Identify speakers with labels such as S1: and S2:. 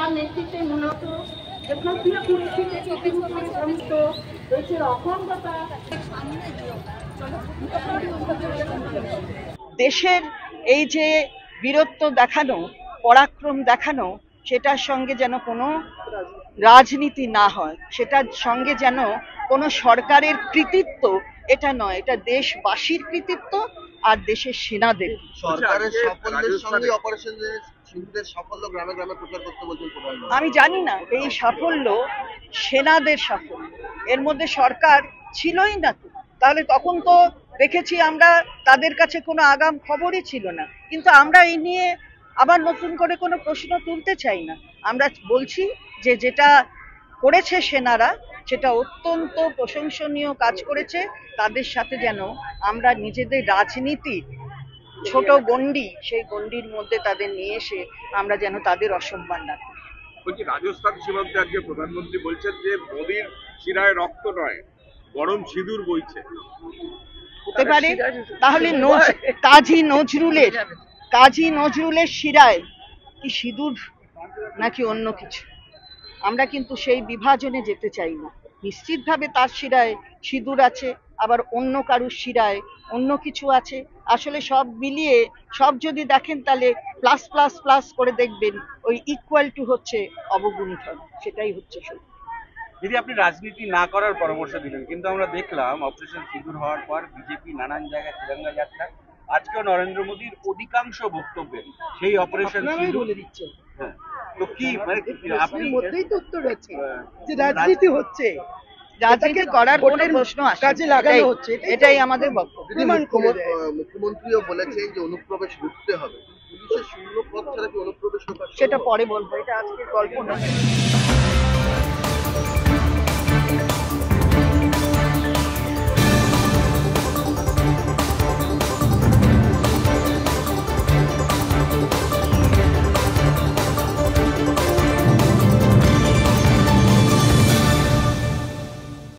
S1: তার নেতৃত্বে মূলত একত্রিশ কুড়ি থেকে সমস্ত দেশের অখণ্ডতা
S2: দেশের এই যে বীরত্ব দেখানো, পরাক্রম দেখানো, সেটার সঙ্গে যেন কোনো রাজনীতি না হয়, সেটার সঙ্গে যেন কোনো সরকারের কৃতিত্ব এটা নয়, এটা দেশবাসীর কৃতিত্ব আর দেশের সেনাদের।
S3: সরকারের সাফল্যের সঙ্গে অপারেশন সিঁদুরের সাফল্য গ্রামে গ্রামে প্রচার করতে বলছেন প্রধানমন্ত্রী।
S2: আমি জানি না এই সাফল্য সেনাদের সাফল্য, এর মধ্যে সরকার ছিলই না তো, তাহলে তখন তো দেখেছি আমরা তাদের কাছে কোনো আগাম খবরই ছিল না। কিন্তু আমরা এই নিয়ে আবার নতুন করে কোনো প্রশ্ন তুলতে চাই না। আমরা বলছি যে যেটা করেছে সেনারা সেটা অত্যন্ত প্রশংসনীয় কাজ করেছে। তাদের সাথে যেন আমরা নিজেদের রাজনীতি ছোট গণ্ডি, সেই গণ্ডির মধ্যে তাদের নিয়ে এসে আমরা যেন তাদের অসম্মান না করি।
S4: বলছি, রাজস্থান সীমান্তে আজকে প্রধানমন্ত্রী বলছেন যে মোদির শিরায় রক্ত নয়, গরম সিঁদুর বইছে।
S2: হতে পারে, তাহলে কাজী নজরুলের শিরায় কি সিঁদুর নাকি অন্য কিছু? আমরা কিন্তু সেই বিভাজনে যেতে চাই না। নিশ্চিতভাবে তার শিরায় সিঁদুর আছে, আবার অন্য কারুর শিরায় অন্য কিছু আছে। আসলে সব মিলিয়ে সব যদি দেখেন তাহলে প্লাস প্লাস প্লাস করে দেখবেন ওই ইকুয়াল টু হচ্ছে অবগুণ্ঠন, সেটাই হচ্ছে সত্যি।
S5: যদি আপনি রাজনীতি না করার পরামর্শ দিলেন, কিন্তু আমরা দেখলাম অপারেশন সিঁদুর হওয়ার পর বিজেপি নানান জায়গায় তিরঙ্গা যাত্রা, আজকেও নরেন্দ্র মোদীর অধিকাংশ বক্তব্যে সেই অপারেশন সিঁদুর
S2: বলে দিচ্ছেন।
S5: হ্যাঁ, তো কি মানে আপনি
S2: মধ্যেই তো উত্তর আছে যে রাজনীতি হচ্ছে, রাজনীতি করার কোনো প্রশ্ন আসে, কাজে লাগানো হচ্ছে, এটাই আমাদের বক্তব্য।
S3: মুখ্যমন্ত্রীও বলেছেন যে অনুপ্রবেশ রুখতে হবে, পুলিশের শূন্য পথ ছাড়া কি অনুপ্রবেশ রোকা সম্ভব?
S2: সেটা পরে বলবো, এটা আজকের গল্প না।